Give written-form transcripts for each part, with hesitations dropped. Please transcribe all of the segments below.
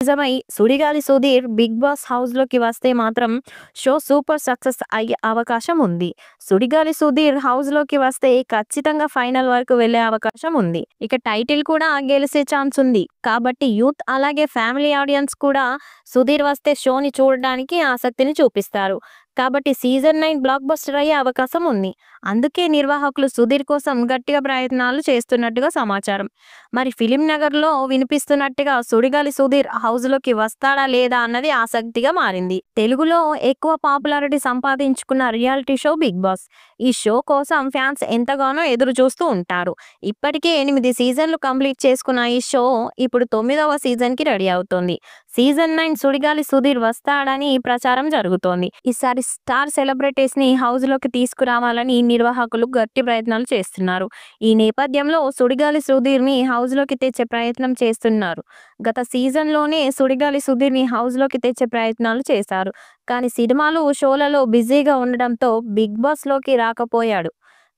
నిజమై 'Sudigali Sudheer' 'big boss' హౌస్‌లోకి వస్తే మాత్రం షో సూపర్ సక్సెస్ అయ్యే అవకాశం ఉంది. 'సుడిగాలి సుధీర్' హౌస్‌లోకి వస్తే ఖచ్చితంగా ఫైనల్ వరకు వెళ్ళే అవకాశం ఉంది. ఇక టైటిల్ కూడా గెలిసే ఛాన్స్ ఉంది. కాబట్టి యూత్ అలాగే ఫ్యామిలీ ఆడియన్స్ కూడా సుధీర్ వస్తే షోని చూడడానికి ఆసక్తిని చూపిస్తారు. కాబట్టి సీజన్ 9 బ్లాక్ బస్టర్ అయ్యే అవకాశం ఉంది. అందుకే నిర్వాహకులు సుధీర్ కోసం గట్టిగా ప్రయత్నాలు చేస్తున్నట్టుగా సమాచారం. మరి ఫిలిం నగర్‌లో వినిపిస్తున్నట్టుగా 'సుడిగాలి సుధీర్' హౌస్‌లోకి వస్తాడా లేదా అన్నది ఆసక్తిగా మారింది. తెలుగులో ఎక్కువ పాపులారిటీ సంపాదించుకున్న రియాలిటీ షో 'బిగ్ బాస్'. ఈ షో కోసం ఫ్యాన్స్ ఎంతగానో ఎదురు చూస్తూ ఉంటారు. ఇప్పటికే 8 సీజన్లు కంప్లీట్ చేసుకున్న ఈ షో ఇప్పుడు 9వ సీజన్‌కి రెడీ అవుతోంది. సీజన్ 9 సుడిగాలి సుధీర్ వస్తాడని ప్రచారం జరుగుతోంది. ఈసారి స్టార్ సెలబ్రిటీస్‌ని హౌస్‌లోకి తీసుకురావాలని నిర్వాహకులు గట్టి ప్రయత్నాలు చేస్తున్నారు. ఈ నేపథ్యంలో సుడిగాలి సుధీర్‌ని హౌస్‌లోకి తెచ్చే ప్రయత్నం చేస్తున్నారు. గత సీజన్‌లోనే సుడిగాలి సుధీర్‌ని హౌస్‌లోకి తెచ్చే ప్రయత్నాలు చేశారు. కానీ సినిమాలు, షోలలో బిజీగా ఉండడంతో బిగ్ బాస్‌లోకి రాకపోయాడు.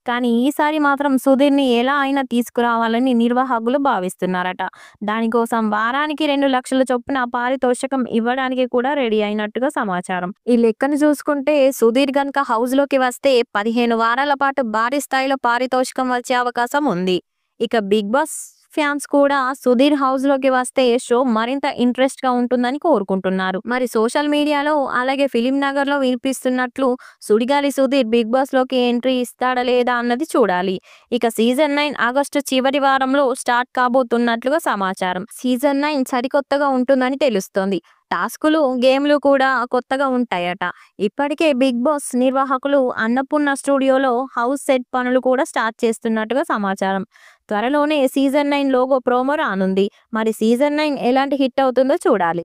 కానీ ఈసారి మాత్రం సుధీర్‌ని ఎలా అయినా తీసుకురావాలని నిర్వాహకులు భావిస్తున్నారట. దానికోసం వారానికి 2,00,000 చొప్పున పారితోషికం ఇవ్వడానికి కూడా రెడీ అయినట్టుగా సమాచారం. ఈ లెక్కను చూసుకుంటే సుధీర్ గనుక హౌస్‌లోకి వస్తే 15 వారాల పాటు భారీ స్థాయిలో పారితోషికం వచ్చే అవకాశం ఉంది. ఇక బిగ్ బాస్ ఫ్యాన్స్ కూడా సుధీర్ హౌస్‌లోకి వస్తే షో మరింత ఇంట్రెస్ట్‌గా ఉంటుందని కోరుకుంటున్నారు. మరి సోషల్ మీడియాలో అలాగే ఫిలిం నగర్‌లో వినిపిస్తున్నట్లు సుడిగాలి సుధీర్ బిగ్ బాస్‌లోకి ఎంట్రీ ఇస్తాడా లేదా అన్నది చూడాలి. ఇక సీజన్ 9 ఆగస్టు చివరి వారంలో స్టార్ట్ కాబోతున్నట్లుగా సమాచారం. సీజన్ 9 సరికొత్తగా ఉంటుందని తెలుస్తోంది. టాస్కులు, గేమ్‌లు కూడా కొత్తగా ఉంటాయట. ఇప్పటికే బిగ్ బాస్ నిర్వాహకులు అన్నపూర్ణ స్టూడియోలో హౌస్ సెట్ పనులు కూడా స్టార్ట్ చేస్తున్నట్టుగా సమాచారం. త్వరలోనే సీజన్ 9 లోగో ప్రోమో రానుంది. మరి సీజన్ 9 ఎలాంటి హిట్ అవుతుందో చూడాలి.